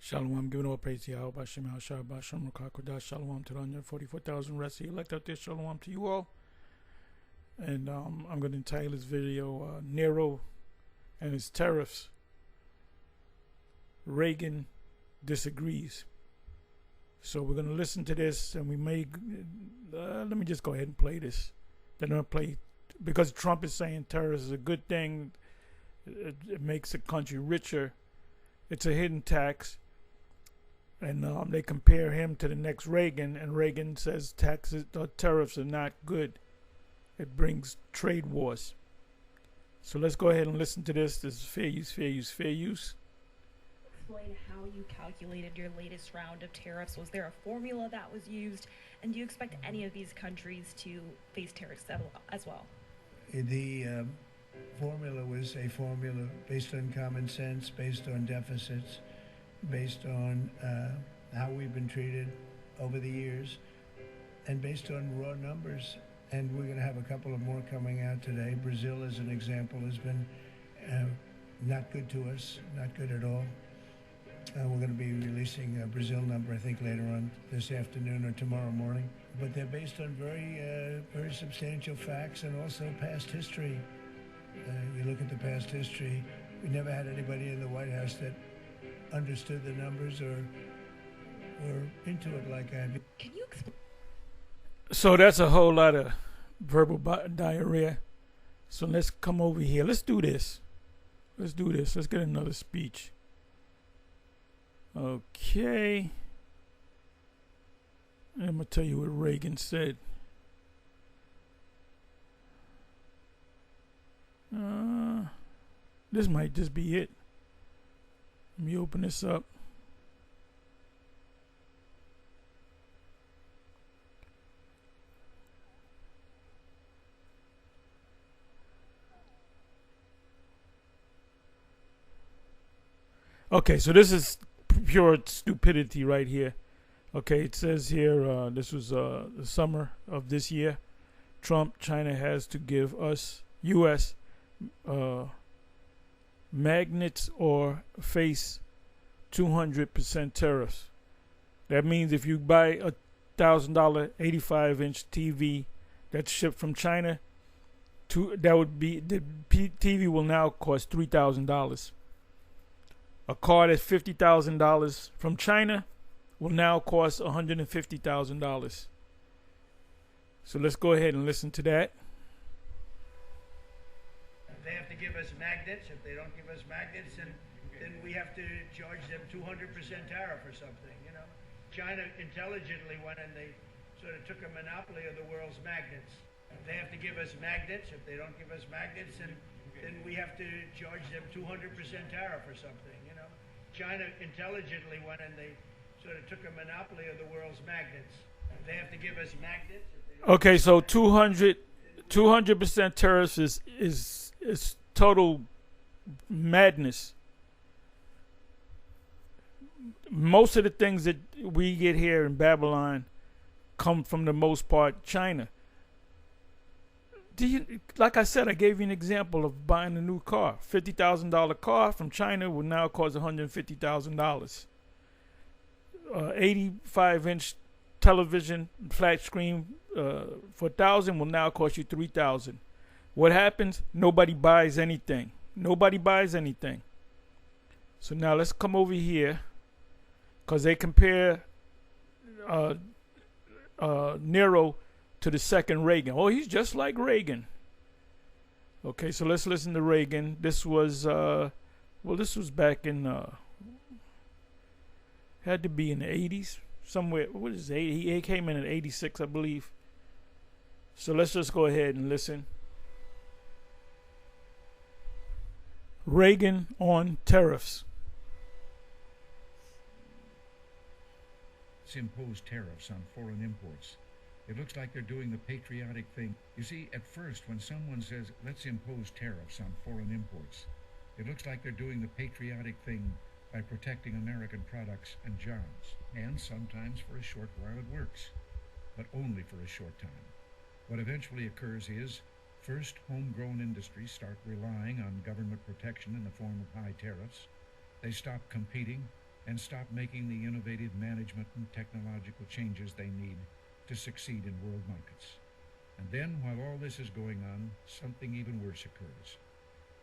Shalom, giving all praise to Yahweh, Bashem, Hashah, Bashem, Rakakodah, Shalom to the 144,000 rest of the elect out there, Shalom to you all. And I'm going to entitle this video, Nero and his tariffs. Reagan disagrees. So we're going to listen to this, and we may, let me just go ahead and play this. Then I'll play, because Trump is saying tariffs is a good thing. It makes the country richer. It's a hidden tax. And they compare him to the next Reagan, and Reagan says taxes or tariffs are not good. It brings trade wars. So let's go ahead and listen to this. This is fair use, fair use, fair use. Explain how you calculated your latest round of tariffs. Was there a formula that was used? And do you expect any of these countries to face tariffs as well? The formula was a formula based on common sense, based on deficits, based on how we've been treated over the years, and based on raw numbers. And we're going to have a couple of more coming out today. Brazil, as an example, has been not good to us, not good at all. We're going to be releasing a Brazil number, I think, later on this afternoon or tomorrow morning. But they're based on very substantial facts and also past history. You look at the past history, we never had anybody in the White House that understood the numbers or into it like I do. Can you explain? So that's a whole lot of verbal diarrhea. So let's come over here. Let's do this. Let's do this. Let's get another speech. Okay. I'm going to tell you what Reagan said. This might just be it. Let me open this up. Okay, so this is pure stupidity right here. Okay, it says here, this was the summer of this year. China has to give us, U.S., magnets or face 200% tariffs. That means if you buy a $1,000 85-inch TV that's shipped from China, that would be, the TV will now cost $3,000. A car that's $50,000 from China will now cost $150,000. So let's go ahead and listen to that. They have to give us magnets. If they don't give us magnets, then we have to charge them 200% tariff or something, you know. China intelligently went and they sort of took a monopoly of the world's magnets. They have to give us magnets. If they don't give us magnets, then we have to charge them 200% tariff or something, you know. China intelligently went and they sort of took a monopoly of the world's magnets. They have to give us magnets. Okay, so 200% tariffs is total madness. Most of the things that we get here in Babylon come from the most part China. Like I said, I gave you an example of buying a new car. $50,000 car from China will now cost $150,000. 85-inch television, flat screen for $1,000 will now cost you $3,000. What happens? Nobody buys anything. Nobody buys anything. So now let's come over here, because they compare Nero to the second Reagan. Oh, he's just like Reagan. Okay, so let's listen to Reagan. This was, this was back in, had to be in the 80s, somewhere. What is it? He came in 86, I believe. So let's just go ahead and listen. Reagan on tariffs. Let's impose tariffs on foreign imports. It looks like they're doing the patriotic thing. You see, at first, when someone says, let's impose tariffs on foreign imports, it looks like they're doing the patriotic thing by protecting American products and jobs. And sometimes for a short while it works, but only for a short time. What eventually occurs is, first, homegrown industries start relying on government protection in the form of high tariffs. They stop competing, and stop making the innovative management and technological changes they need to succeed in world markets. And then, while all this is going on, something even worse occurs.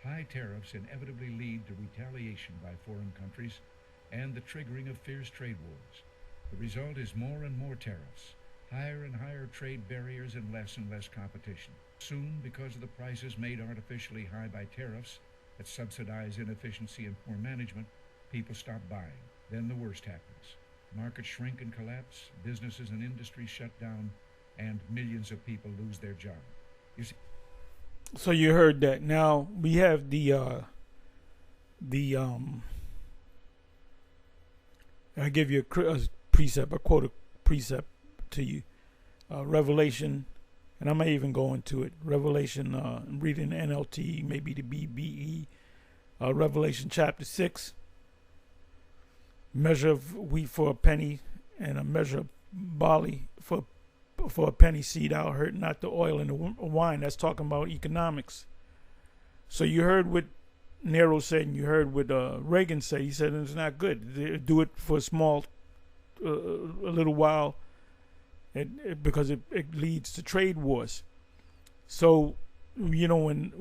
High tariffs inevitably lead to retaliation by foreign countries and the triggering of fierce trade wars. The result is more and more tariffs, higher and higher trade barriers, and less competition. Soon, because of the prices made artificially high by tariffs that subsidize inefficiency and poor management, people stop buying. Then the worst happens. Markets shrink and collapse, businesses and industries shut down, and millions of people lose their job. You see? So you heard that. Now we have I give you a precept. I quote a precept to you. Revelation, and I may even go into it. Revelation, I'm reading the NLT, maybe the BBE. Revelation chapter 6. Measure of wheat for a penny, and a measure of barley for a penny. Seed thou hurt not the oil and the wine. That's talking about economics. So you heard what Nero said, and you heard what Reagan said. He said it's not good. They do it for a little while, because it leads to trade wars. So, when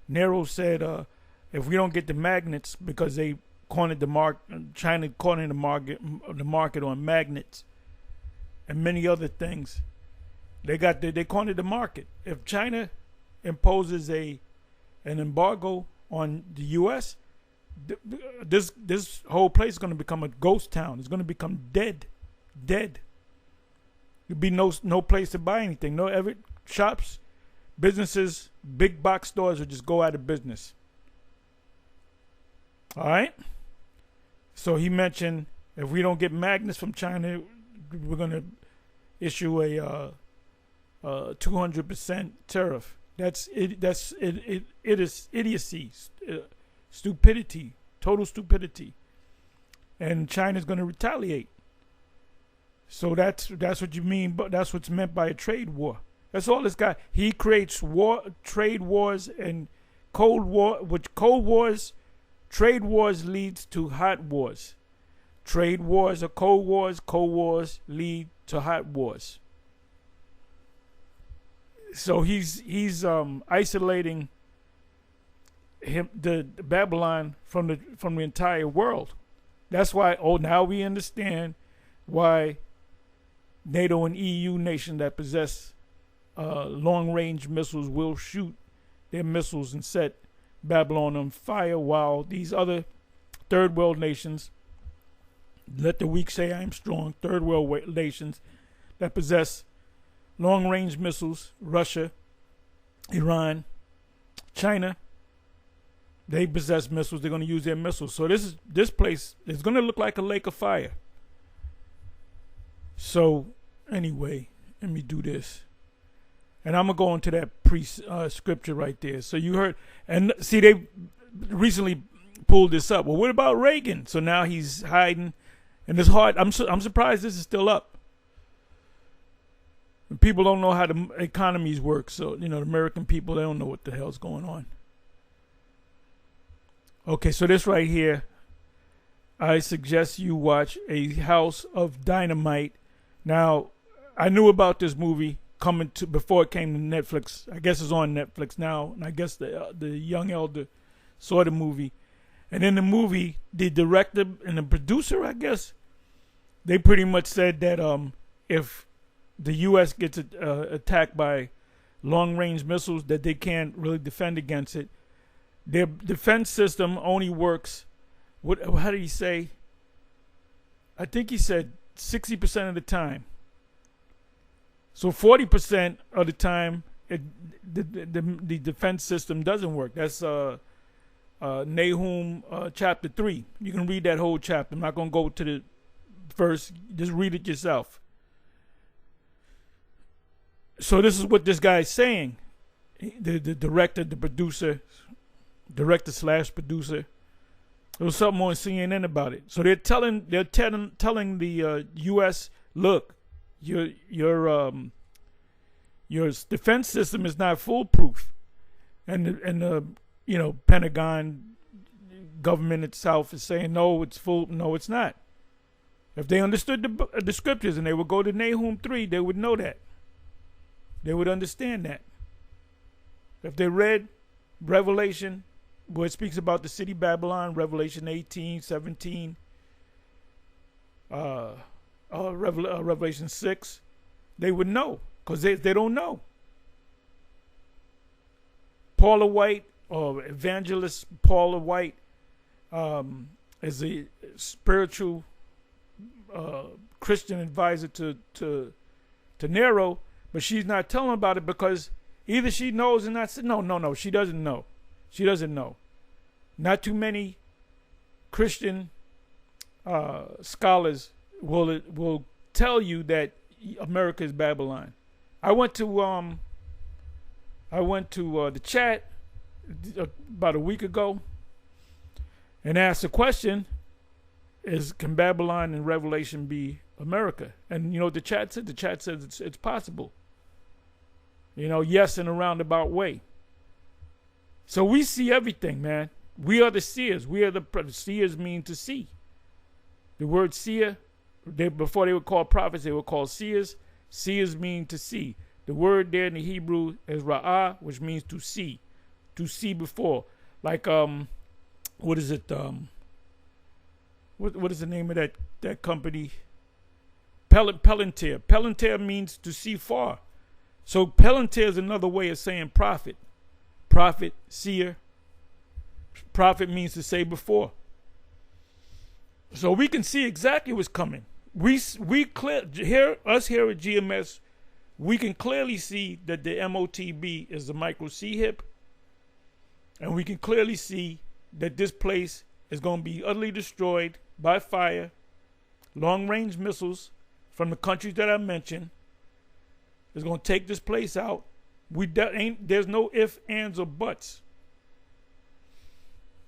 Nero said, if we don't get the magnets, because they cornered the market, China cornered the market on magnets and many other things, they cornered the market. If China imposes an embargo on the U.S., this whole place is going to become a ghost town. It's going to become dead. There'll be no place to buy anything. Shops, businesses, big box stores will just go out of business. All right. So he mentioned, if we don't get magnets from China, we're going to issue a 200% tariff. It is idiocy, stupidity, total stupidity, and China's going to retaliate. So that's what you mean, but that's what's meant by a trade war. That's all this guy. He creates trade wars and Cold Wars. Trade wars leads to hot wars. Trade wars are cold wars. Cold wars lead to hot wars. So he's isolating the Babylon from the entire world. That's why. Now we understand why NATO and EU nations that possess long-range missiles will shoot their missiles and set Babylon on fire, while these other third world nations, let the weak say I am strong, third world nations that possess long-range missiles, Russia, Iran, China, they possess missiles. They're going to use their missiles. So this place is going to look like a lake of fire. So anyway, let me do this. And I'm going to go into that scripture right there. So you heard, and see, they recently pulled this up. Well, what about Reagan? So now he's hiding, and it's hard. I'm surprised this is still up. And people don't know how the economies work. So, the American people, they don't know what the hell's going on. Okay, so this right here, I suggest you watch A House of Dynamite. Now, I knew about this movie before it came to Netflix. I guess it's on Netflix now, and I guess the young elder saw the movie. And in the movie, the director and the producer, I guess, they pretty much said that if the U.S. gets attacked by long-range missiles, that they can't really defend against it. Their defense system only works. How did he say? I think he said 60% of the time. So 40% of the time, the defense system doesn't work. That's Nahum chapter 3. You can read that whole chapter. I'm not going to go to the verse. Just read it yourself. So this is what this guy's saying. The director, the producer, director/producer. There was something on CNN about it. So they're telling the U.S., look, your defense system is not foolproof, and the Pentagon government itself is saying, no, it's full. No, it's not. If they understood the scriptures and they would go to Nahum 3, they would know that. They would understand that. If they read Revelation, where it speaks about the city Babylon, Revelation 18, 17, Revelation 6, they would know, because they don't know. Paula White, or evangelist Paula White, is a spiritual Christian advisor to Nero, but she's not telling about it because either she knows and not. No, she doesn't know. She doesn't know. Not too many Christian scholars will tell you that America is Babylon. I went to the chat about a week ago and asked a question: can Babylon and Revelation be America? And you know what the chat said? The chat says it's possible. Yes, in a roundabout way. So we see everything, man. We are the seers. Seers mean to see. The word seer, before they were called prophets, they were called seers. Seers mean to see. The word there in the Hebrew is ra'ah, which means to see before. Like, what is it? What is the name of that company? Palantir. Palantir means to see far. So Palantir is another way of saying prophet. Prophet, seer. Prophet means to say before. So we can see exactly what's coming. Us here at GMS, we can clearly see that the MOTB is the micro C hip, and we can clearly see that this place is going to be utterly destroyed by fire, long-range missiles from the countries that I mentioned. Is going to take this place out. There's no ifs, ands, or buts.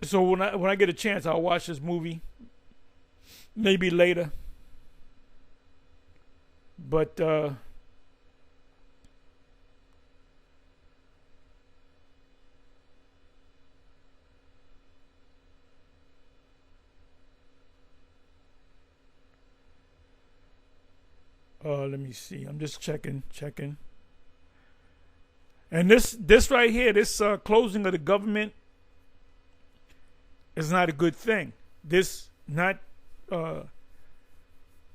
So when I get a chance, I'll watch this movie. Maybe later. But let me see. I'm just checking. And this right here, this closing of the government is not a good thing. This not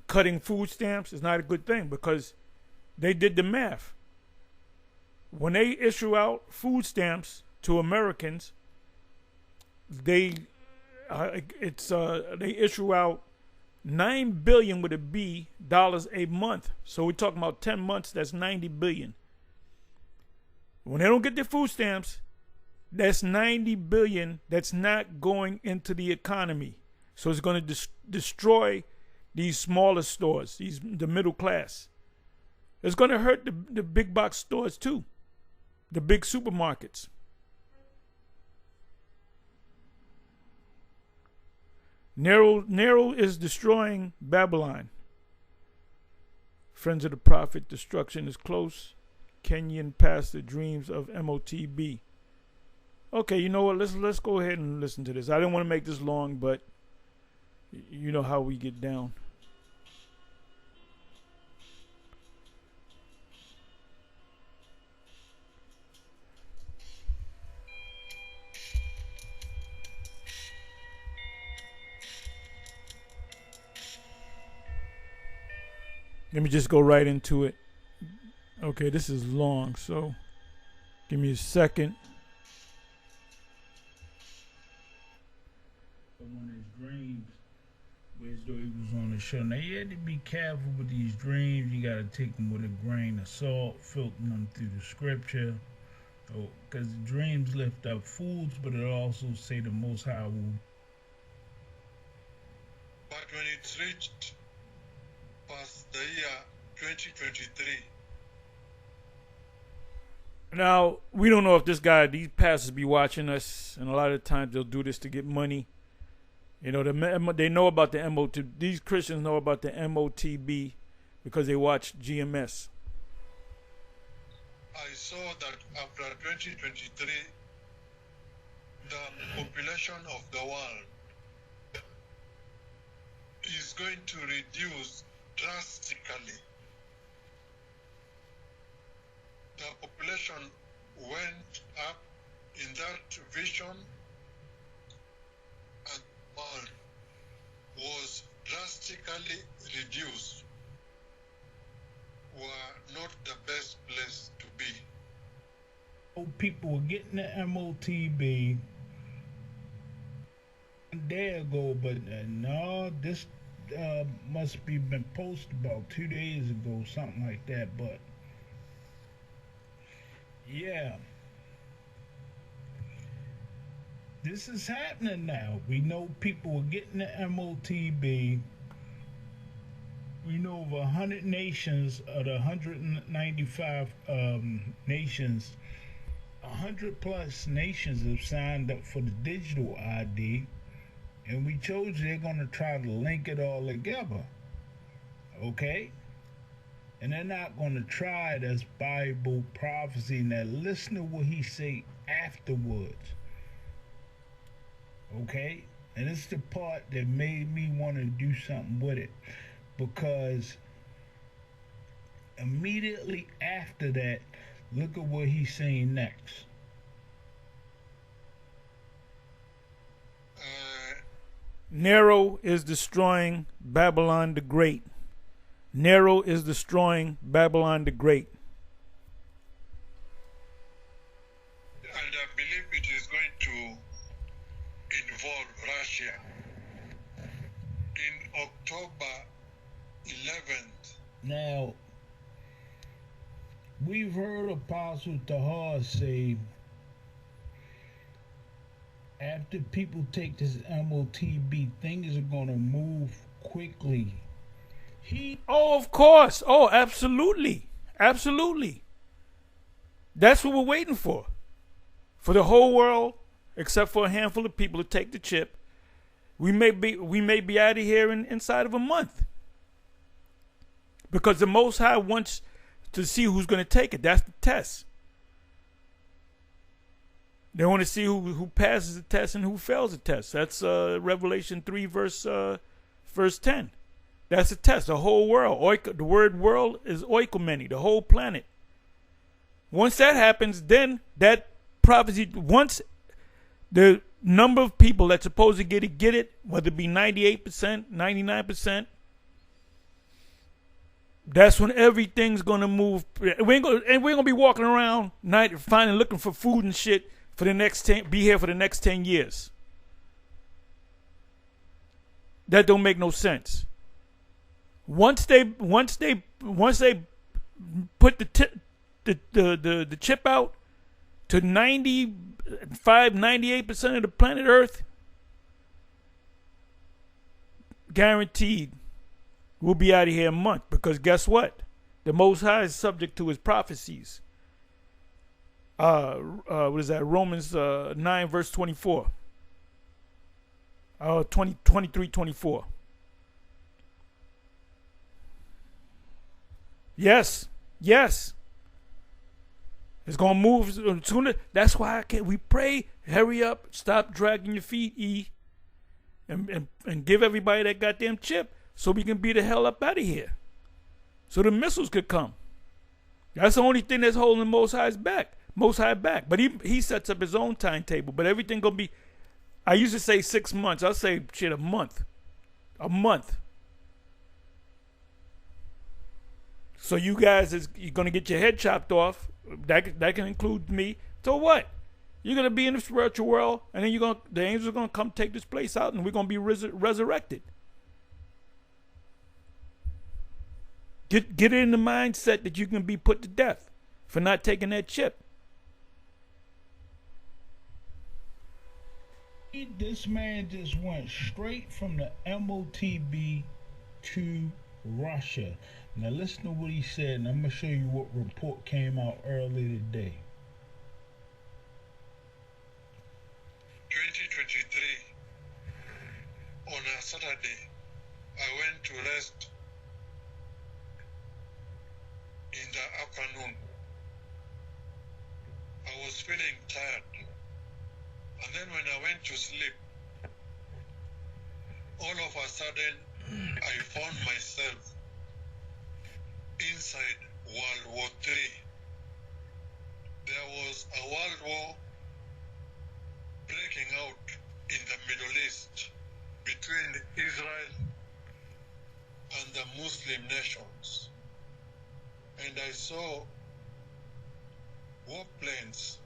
cutting food stamps is not a good thing because they did the math. When they issue out food stamps to Americans, they issue out $9 billion with a B dollars a month. So we're talking about 10 months. That's $90 billion. When they don't get their food stamps, that's $90 billion that's not going into the economy. So it's going to destroy these smaller stores, the middle class. It's going to hurt the big box stores too, the big supermarkets. Nero is destroying Babylon. Friends of the Prophet, destruction is close. Kenyan pastor dreams of MOTB. Okay, you know what? Let's go ahead and listen to this. I didn't want to make this long, but you know how we get down. Let me just go right into it. Okay, this is long, so give me a second. One of his dreams, where he was on the show. Now you had to be careful with these dreams. You got to take them with a grain of salt, filtering them through the scripture. Because the dreams lift up fools, but it also say the Most High will. But when it's reached past the year 2023. Now, we don't know if these pastors be watching us, and a lot of times they'll do this to get money. You know, they know about the MOTB. These Christians know about the MOTB because they watch GMS. I saw that after 2023, the population of the world is going to reduce drastically. The population went up in that vision, and world was drastically reduced. Were not the best place to be. People were getting the MOTB a day ago, but no, this must be been posted about 2 days ago, something like that. But yeah, this is happening now. We know people are getting the MOTB. We know over 100 nations of the 195 nations, 100 plus nations have signed up for the digital ID, and we told you they're going to try to link it all together, okay? And they're not going to try it as Bible prophecy. Now listen to what he say afterwards, okay? And it's the part that made me want to do something with it, because immediately after that, look at what he's saying next. Nero is destroying Babylon the Great. Nero is destroying Babylon the Great. And I believe it is going to involve Russia. In October 11th. Now, we've heard Apostle Tahar say, after people take this MOTB, things are going to move quickly. Oh, of course. Oh, absolutely. Absolutely. That's what we're waiting for. For the whole world, except for a handful of people to take the chip. We may be out of here inside of a month. Because the Most High wants to see who's going to take it. That's the test. They want to see who passes the test and who fails the test. That's Revelation 3, verse 10. That's the test. The whole world. The word world is oikomeni, the whole planet. Once that happens, then that prophecy, once the number of people that's supposed to get it, whether it be 98%, 99%, that's when everything's going to move. We ain't going to be walking around finding, looking for food and shit for the next be here for the next 10 years. That don't make no sense. Once they put the chip out to 98% of the planet Earth, guaranteed we'll be out of here in a month, because guess what? The Most High is subject to his prophecies. What is that? Romans 9 verse 24. 23, 24. Yes. It's gonna move sooner. That's why we pray. Hurry up. Stop dragging your feet, E. And give everybody that goddamn chip, so we can be the hell up out of here. So the missiles could come. That's the only thing that's holding Most High back. But he sets up his own timetable. But everything gonna be, I used to say 6 months. I'll say shit, a month. So you guys you're gonna get your head chopped off. That can include me. So what? You're gonna be in the spiritual world, and then the angels are gonna come take this place out, and we're gonna be resurrected. Get it in the mindset that you can be put to death for not taking that chip. This man just went straight from the MOTB to Russia. Now listen to what he said, and I'm going to show you what report came out earlier today. 2023, on a Saturday, I went to rest in the afternoon. I was feeling tired. And then when I went to sleep, all of a sudden, I found myself inside World War III. There was a world war breaking out in the Middle East between Israel and the Muslim nations. And I saw warplanes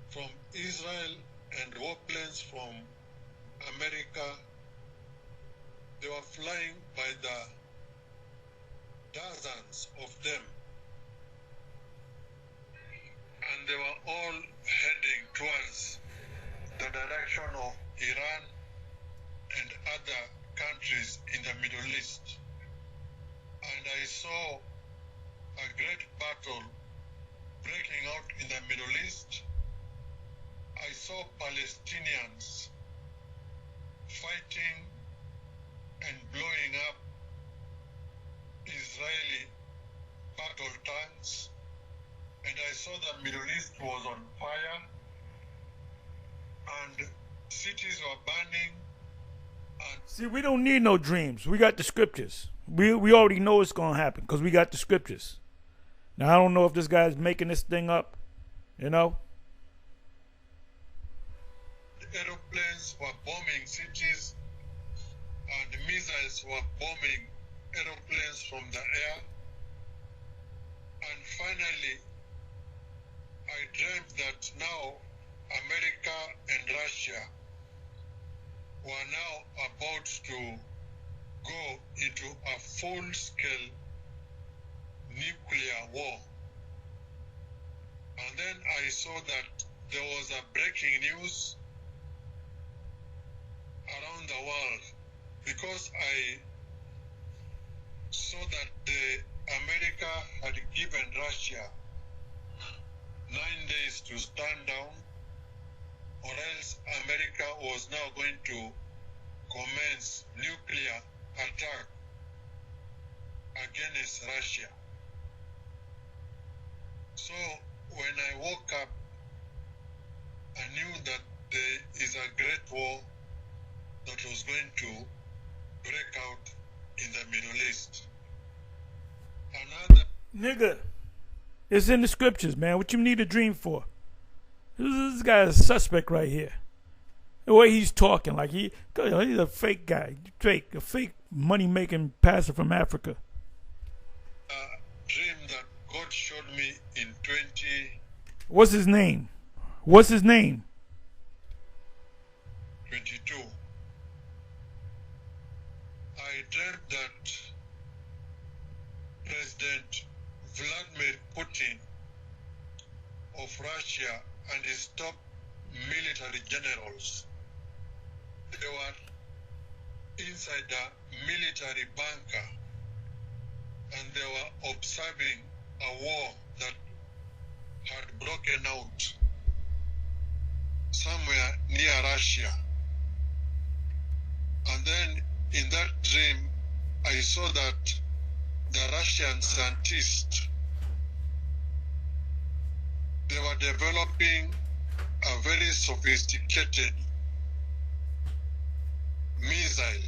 from Israel and warplanes from America. They were flying by the dozens of them. And they were all heading towards the direction of Iran and other countries in the Middle East. And I saw a great battle breaking out in the Middle East. I saw Palestinians fighting and blowing up Israeli battle tanks. And I saw the Middle East was on fire and cities were burning. And See, we don't need no dreams. We got the scriptures. We already know it's going to happen because we got the scriptures. Now, I don't know if this guy's making this thing up, you know? aeroplanes were bombing cities and missiles were bombing aeroplanes from the air. And finally, I dreamt that now America and Russia were now about to go into a full-scale nuclear war. And then I saw that there was a breaking news around the world because I saw that America had given Russia 9 days to stand down, or else America was now going to commence nuclear attack against Russia. So when I woke up, I knew that there is a great war that was going to break out in the Middle East. Another Nigga, it's in the scriptures, man. What you need a dream for? This guy is a suspect right here. The way he's talking, like he's a fake guy, a fake money-making pastor from Africa. dream that God showed me in 2022. What's his name? What's his name? I dreamt that President Vladimir Putin of Russia and his top military generals, they were inside the military bunker and they were observing a war that had broken out somewhere near Russia. And then in that dream, I saw that the Russian scientists, they were developing a very sophisticated missile.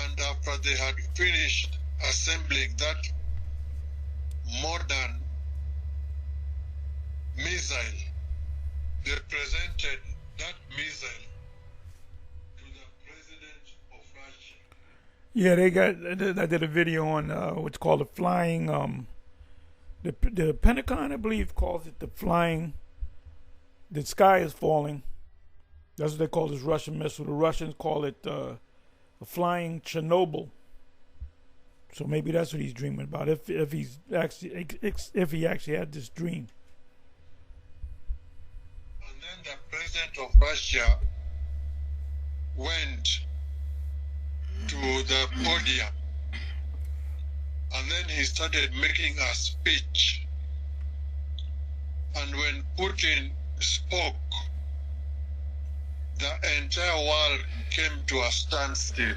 And after they had finished assembling that modern missile, they presented that missile to the president of Russia. Yeah, they got. I did a video on what's called the flying. The Pentagon, I believe, calls it the flying. The sky is falling. That's what they call this Russian missile. The Russians call it a flying Chernobyl. So maybe that's what he's dreaming about. If he actually had this dream. And then the president of Russia went to the podium and then he started making a speech. And when Putin spoke, the entire world came to a standstill.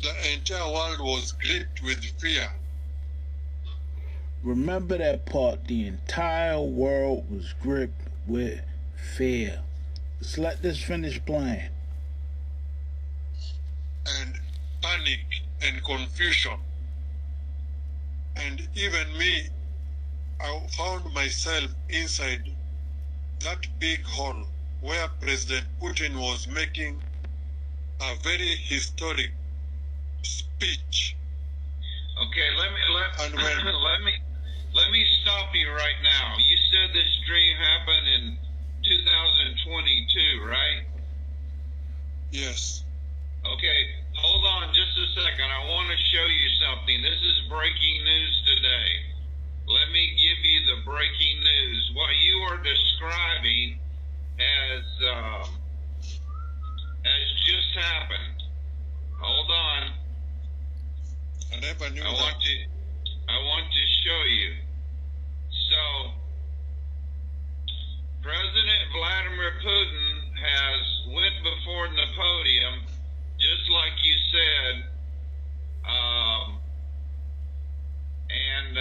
The entire world was gripped with fear. Remember that part. The entire world was gripped with fear. Let's let this finish playing. And panic and confusion. And even me, I found myself inside that big hall where President Putin was making a very historic speech. Okay, And when let me stop you right now. You said this dream happened in 2022, right? yes, Okay, hold on just a second. I want to show you something. This is breaking news today. Let me give you the breaking news. What you are describing has just happened. Hold on. I never knew I that. want to show you. So, President Vladimir Putin has went before the podium, just like you said, and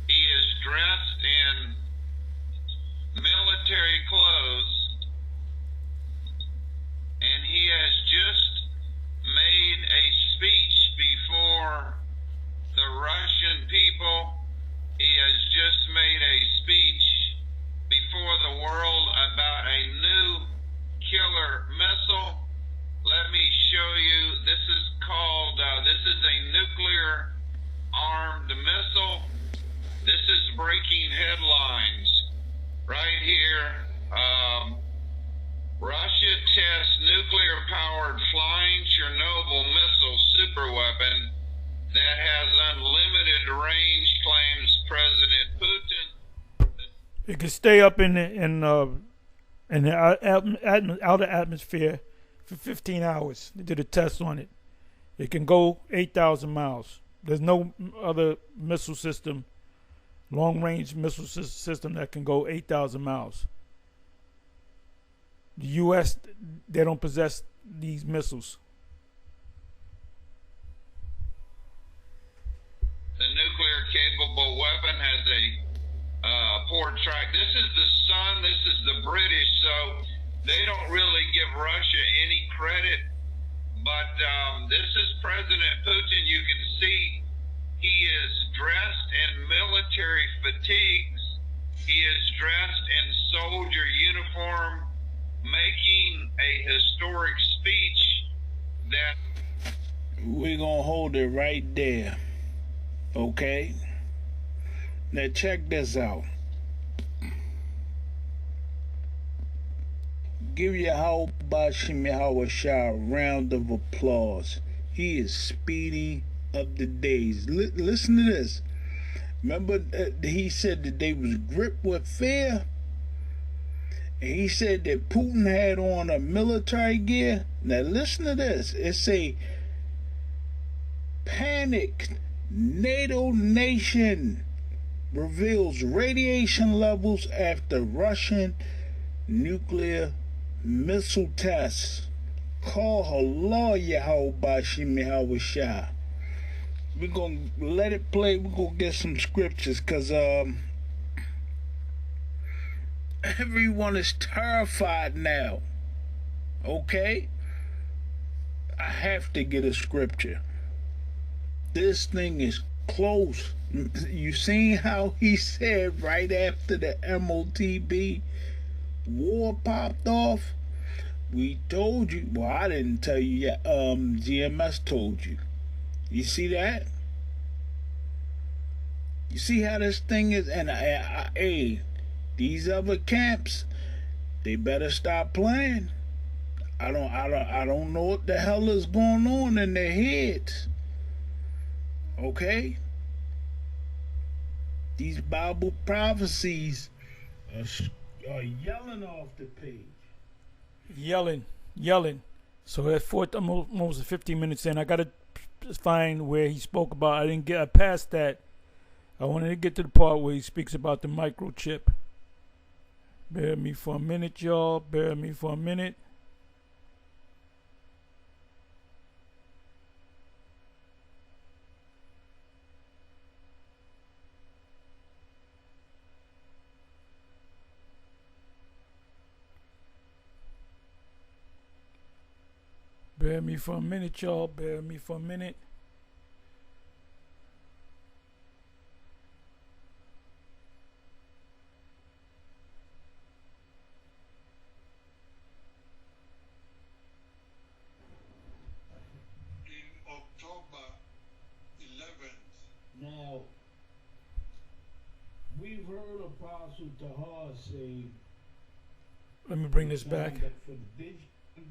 he is dressed in military clothes, and he has just made a speech before the Russian people. He has just made a speech before the world about a new killer missile. Let me show you. This is called, this is a nuclear armed missile. This is breaking headlines right here. Russia tests nuclear-powered flying Chernobyl missile superweapon that has unlimited range, claims President Putin. It can stay up in the outer atmosphere for 15 hours. They did a test on it. It can go 8,000 miles. There's no other missile system, long-range missile system that can go 8,000 miles. The U.S., they don't possess these missiles. The nuclear-capable weapon has a port track. This is the sun. This is the British, so they don't really give Russia any credit. But this is President Putin. You can see he is dressed in military fatigues. He is dressed in soldier uniform, making a historic speech that... We're going to hold it right there. Okay? Now check this out. Give Yahweh Shem Yahweh Shah a round of applause. He is speeding up the days. Listen to this. Remember he said that they was gripped with fear? And he said that Putin had on a military gear. Now listen to this. It say, panicked NATO nation reveals radiation levels after Russian nuclear missile tests. Call Allah Yahweh Shem Yahweh Shah. We're going to let it play. We're going to get some scriptures because everyone is terrified now. Okay? I have to get a scripture. This thing is close. You seen how he said right after the MOTB war popped off? We told you. Well, I didn't tell you yet. GMS told you. You see that? You see how this thing is? And hey, these other camps, they better stop playing. I don't know what the hell is going on in their heads. Okay? These Bible prophecies are yelling off the page. Yelling. So at almost 15 minutes in, I got to find where he spoke about. I didn't get past that. I wanted to get to the part where he speaks about the microchip. Bear with me for a minute, y'all. Bear with me for a minute. Bear me for a minute, y'all. Bear me for a minute. In October 11th, Now, we've heard Apostle Tahar say, Let me bring this back. signed up for the digital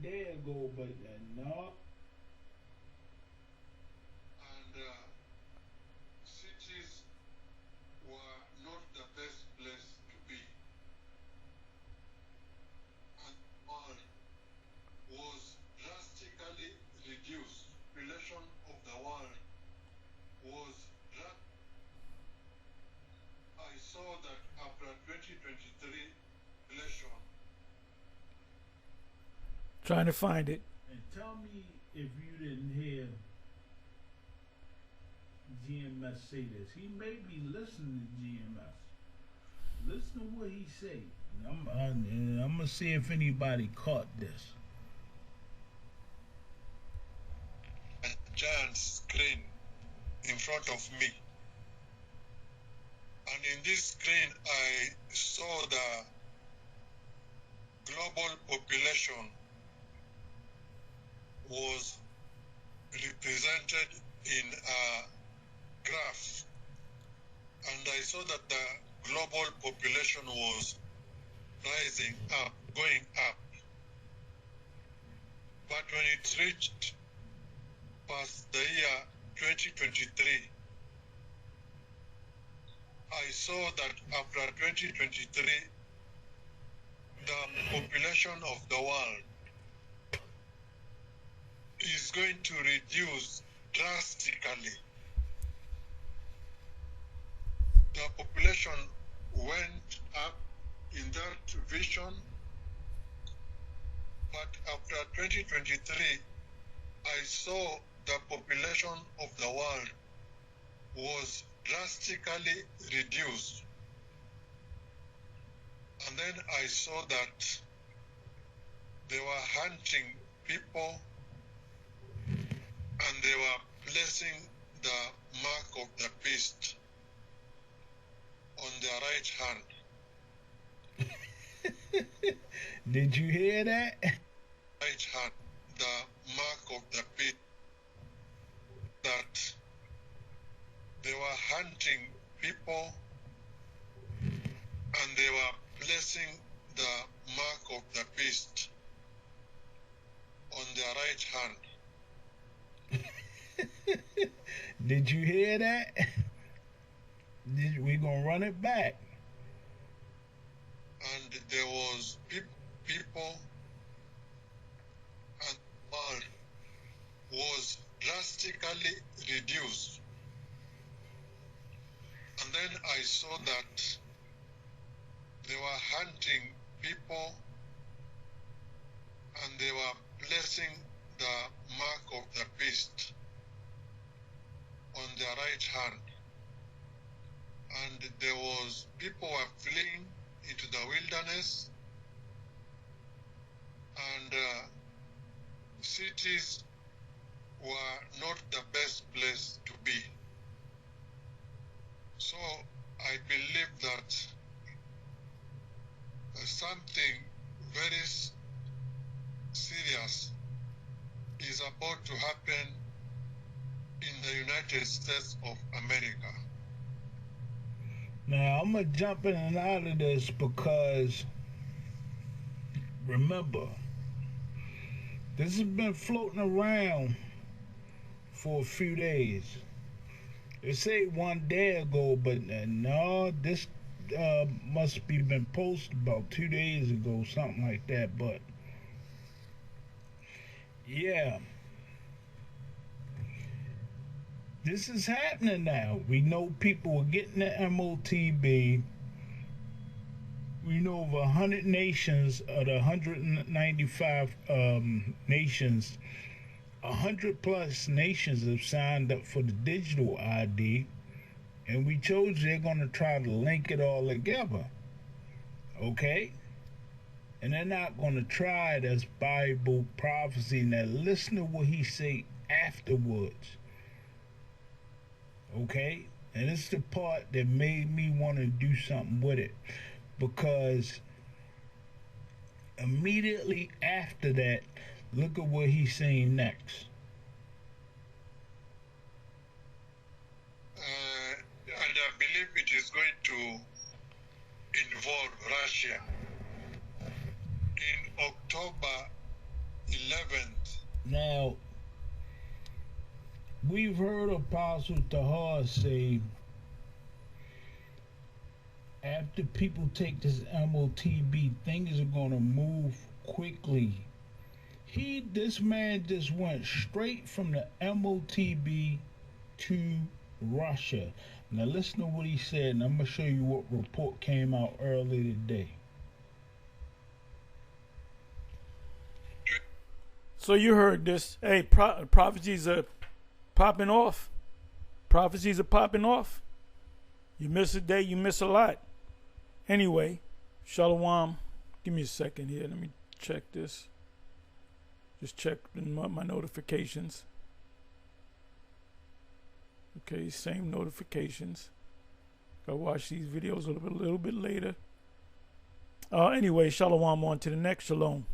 day ago, but no. and cities were not the best place to be. And all was drastically reduced. Population of the world was I saw that after 2023 election, Trying to find it. And tell me if you didn't hear GMS say this. He may be listening to GMS. Listen to what he say. I'm gonna see if anybody caught this. a giant screen in front of me. And in this screen, I saw the global population was represented in a graph. And I saw that the global population was rising up, going up. But when it reached past the year 2023, I saw that after 2023, the population of the world is going to reduce drastically. The population went up in that vision, but after 2023, I saw the population of the world was drastically reduced. And then I saw that they were hunting people and they were placing the mark of the beast on their right hand. Did you hear that? Right hand, the mark of the beast, that they were hunting people and they were placing the mark of the beast on their right hand. Did you hear that? We gonna run it back. And there was people and world was drastically reduced. And then I saw that they were hunting people and they were placing the mark of the beast on their right hand. And there was people were fleeing into the wilderness, and cities were not the best place to be. So I believe that something very serious is about to happen in the United States of America. Now I'm gonna jump in and out of this because remember, this has been floating around for a few days. They say one day ago, but no, this must be been posted about 2 days ago, something like that. But yeah, this is happening now. We know people are getting the MOTB. We know over 100 nations of the 195 nations, 100 plus nations have signed up for the digital ID, and we told you they're going to try to link it all together. Okay? and they're not going to try it as Bible prophecy. Now listen to what he say afterwards. Okay? And it's the part that made me want to do something with it, because immediately after that, look at what he's saying next. And I believe it is going to involve Russia. In October 11th. Now, we've heard Apostle Tahar say, after people take this MOTB, things are going to move quickly. This man just went straight from the MOTB to Russia. Now listen to what he said, and I'm going to show you what report came out earlier today. So you heard this. Hey, prophecies are popping off. Prophecies are popping off. You miss a day, you miss a lot. Anyway, Shalom. Give me a second here. Let me check this. Just check my notifications. Okay, same notifications. I'll watch these videos a little bit later. Anyway, Shalom, on to the next. Shalom.